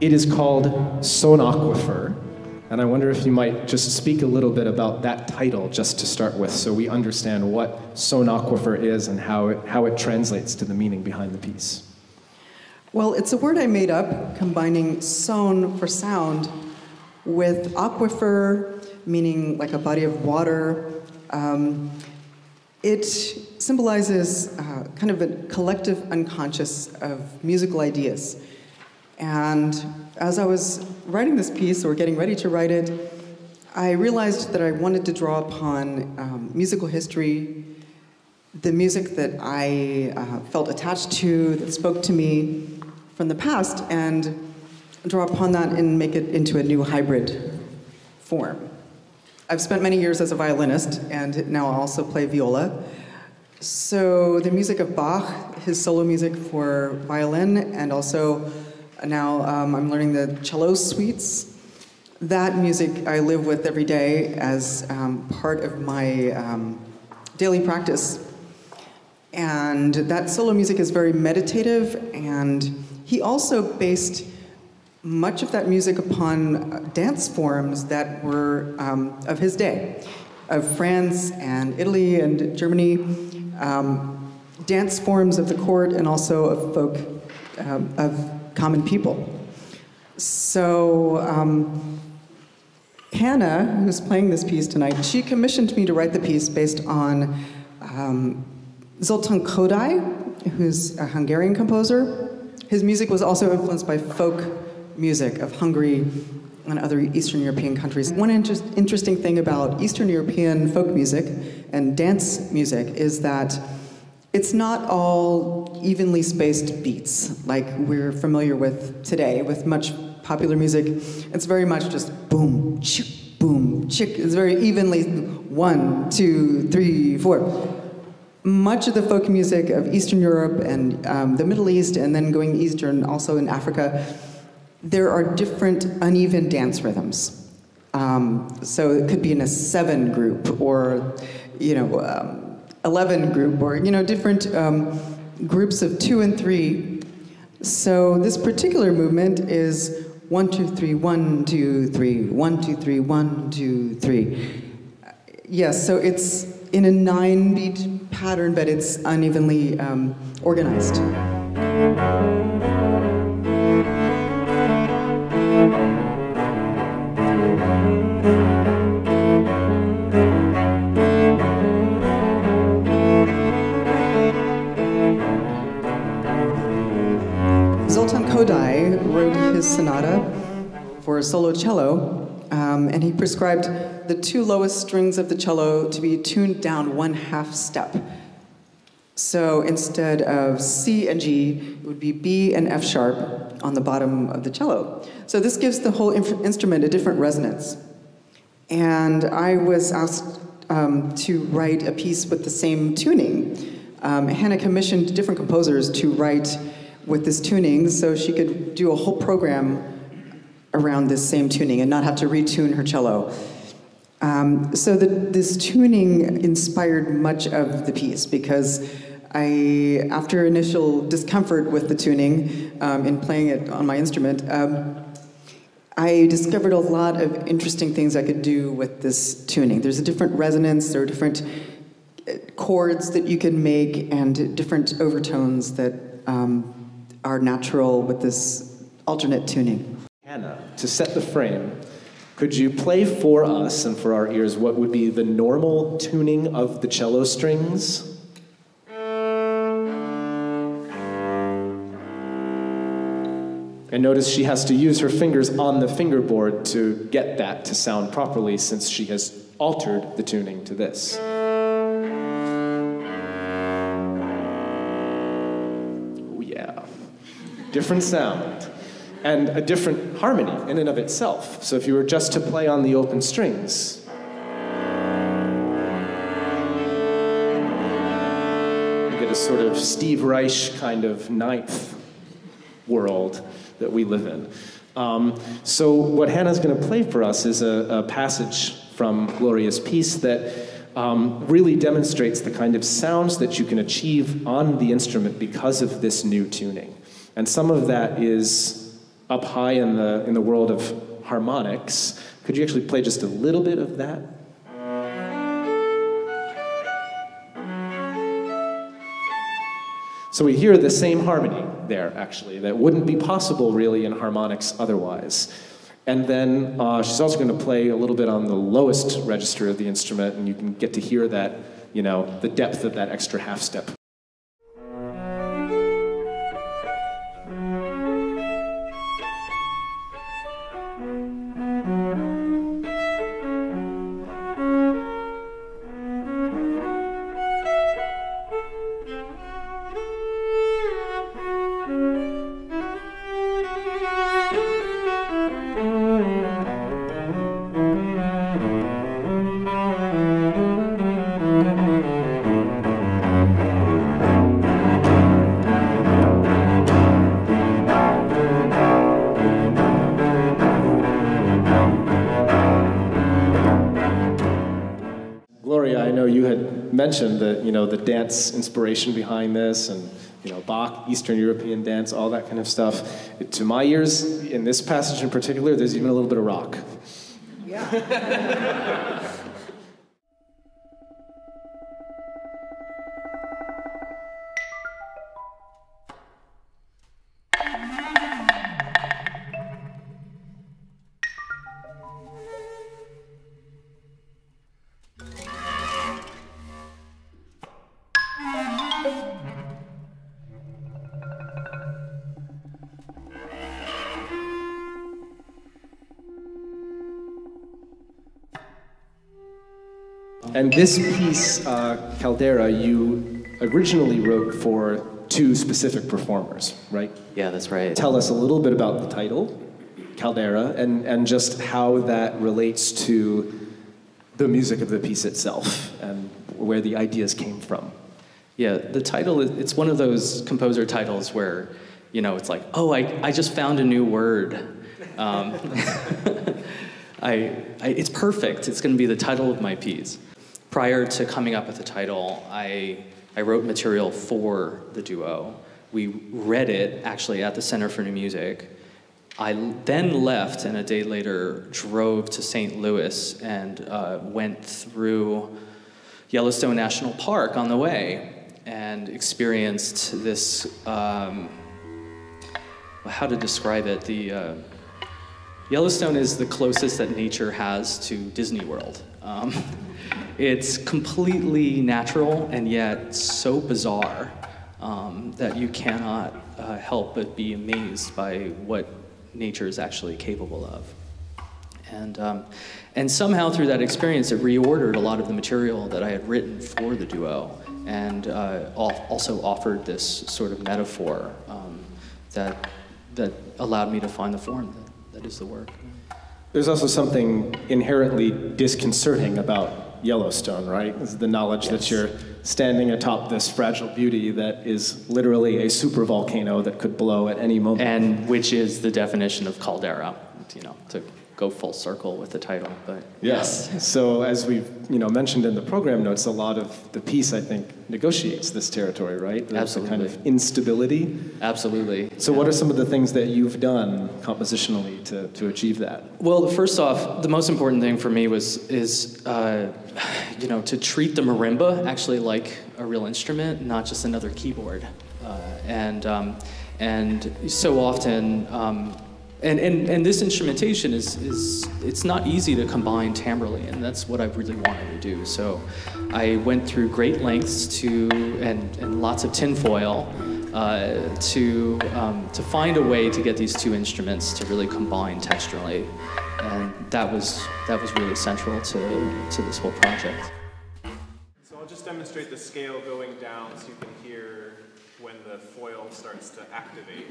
It is called Sonaquifer, and I wonder if you might just speak a little bit about that title just to start with, so we understand what Sonaquifer is and how it translates to the meaning behind the piece. Well, it's a word I made up, combining son for sound with aquifer, meaning like a body of water. It symbolizes kind of a collective unconscious of musical ideas. And as I was writing this piece, or getting ready to write it, I realized that I wanted to draw upon musical history, the music that I felt attached to, that spoke to me from the past, and draw upon that and make it into a new hybrid form. I've spent many years as a violinist, and now I also play viola. So the music of Bach, his solo music for violin, and also now I'm learning the cello suites. That music I live with every day as part of my daily practice. And that solo music is very meditative, and he also based much of that music upon dance forms that were of his day, of France and Italy and Germany, dance forms of the court and also of folk, of common people. So Hannah, who's playing this piece tonight, she commissioned me to write the piece based on Zoltán Kodály, who's a Hungarian composer. His music was also influenced by folk music of Hungary and other Eastern European countries. One interesting thing about Eastern European folk music and dance music is that it's not all evenly spaced beats like we're familiar with today with much popular music. It's very much just boom, chick, boom, chick. It's very evenly 1, 2, 3, 4. Much of the folk music of Eastern Europe and the Middle East, and then going eastern, also in Africa, there are different uneven dance rhythms. So it could be in a 7 group, or 11 group, or different groups of 2 and 3. So this particular movement is 1, 2, 3, 1, 2, 3, 1, 2, 3, 1, 2, 3. Yes, so it's in a 9-beat pattern, but it's unevenly organized. Zoltán Kodály wrote his sonata for solo cello, and he prescribed the 2 lowest strings of the cello to be tuned down 1/2 step. So instead of C and G, it would be B and F sharp on the bottom of the cello. So this gives the whole instrument a different resonance. And I was asked to write a piece with the same tuning. Hannah commissioned different composers to write with this tuning so she could do a whole program around this same tuning and not have to retune her cello. So this tuning inspired much of the piece, because after initial discomfort with the tuning in playing it on my instrument, I discovered a lot of interesting things I could do with this tuning. There's a different resonance, there are different chords that you can make, and different overtones that are natural with this alternate tuning. Hannah, to set the frame, could you play for us and for our ears what would be the normal tuning of the cello strings? And notice she has to use her fingers on the fingerboard to get that to sound properly, since she has altered the tuning to this. Oh yeah. different sound, and a different harmony in and of itself. So if you were just to play on the open strings, you get a sort of Steve Reich kind of ninth world that we live in. So what Hannah's going to play for us is a passage from Gloria's piece that really demonstrates the kind of sounds that you can achieve on the instrument because of this new tuning. And some of that is up high in the world of harmonics. Could you actually play just a little bit of that? So we hear the same harmony there, actually, that wouldn't be possible really in harmonics otherwise. And then she's also going to play a little bit on the lowest register of the instrument, and you can get to hear that, you know, the depth of that extra half step. Gloria, I know you had mentioned that, you know, the dance inspiration behind this, and, you know, Bach, Eastern European dance, all that kind of stuff. To my ears, in this passage in particular, there's even a little bit of rock. Yeah. And this piece, Caldera, you originally wrote for two specific performers, right? Yeah, that's right. Tell us a little bit about the title, Caldera, and just how that relates to the music of the piece itself and where the ideas came from. Yeah, the title, it's one of those composer titles where, you know, it's like, oh, I just found a new word. It's perfect. It's going to be the title of my piece. Prior to coming up with the title, I wrote material for the duo. We read it, actually, at the Center for New Music. I then left, and a day later drove to St. Louis and went through Yellowstone National Park on the way and experienced this, how to describe it, Yellowstone is the closest that nature has to Disney World. It's completely natural and yet so bizarre that you cannot help but be amazed by what nature is actually capable of. And somehow through that experience, it reordered a lot of the material that I had written for the duo, and also offered this sort of metaphor that allowed me to find the form that is the work. There's also something inherently disconcerting about Yellowstone, right? Is the knowledge that you're standing atop this fragile beauty that is literally a supervolcano that could blow at any moment. And which is the definition of caldera, you know, to go full circle with the title, but yes. So as we've, you know, mentioned in the program notes, a lot of the piece, I think, negotiates this territory, right? There's Absolutely. a kind of instability. Absolutely. So what are some of the things that you've done compositionally to achieve that? Well, first off, the most important thing for me is you know, to treat the marimba actually like a real instrument, not just another keyboard. And so often, and this instrumentation it's not easy to combine timbrally, and that's what I really wanted to do. So I went through great lengths and lots of tinfoil to find a way to get these two instruments to really combine texturally, and that was really central to this whole project. So I'll just demonstrate the scale going down so you can hear when the foil starts to activate.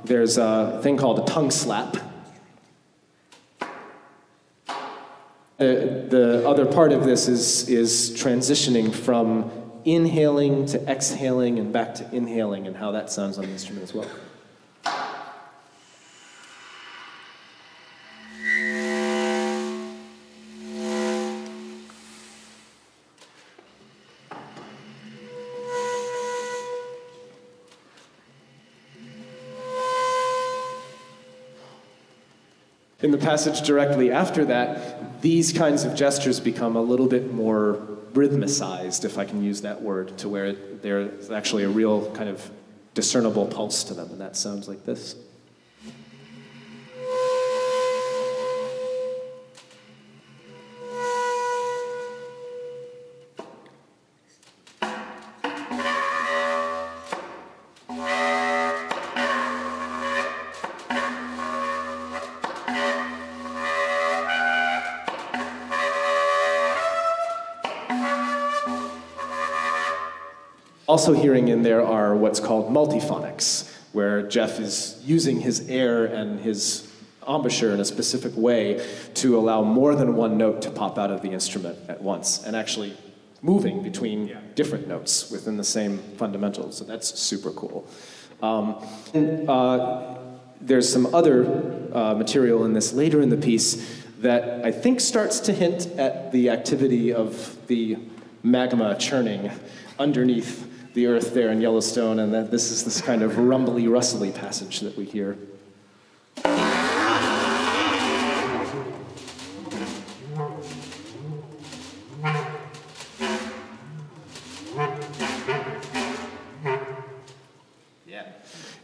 There's a thing called a tongue slap. The other part of this is transitioning from inhaling to exhaling and back to inhaling, and how that sounds on the instrument as well. In the passage directly after that, these kinds of gestures become a little bit more rhythmicized, if I can use that word, to where there's actually a real kind of discernible pulse to them, and that sounds like this. Also hearing in there are what's called multiphonics, where Jeff is using his air and his embouchure in a specific way to allow more than one note to pop out of the instrument at once, and actually moving between different notes within the same fundamentals. So that's super cool. There's some other material in this later in the piece that I think starts to hint at the activity of the magma churning underneath the earth there in Yellowstone, and that this is this kind of rumbly, rustly passage that we hear.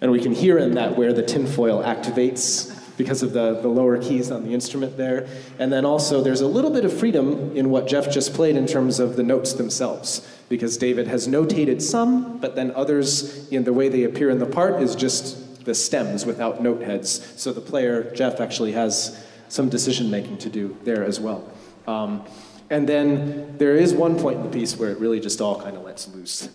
And we can hear in that where the tinfoil activates because of the lower keys on the instrument there. And then also there's a little bit of freedom in what Jeff just played in terms of the notes themselves, because David has notated some, but then others, in the way they appear in the part, is just the stems without note heads. So the player, Jeff, actually has some decision-making to do there as well. And then there is one point in the piece where it really just all kind of lets loose.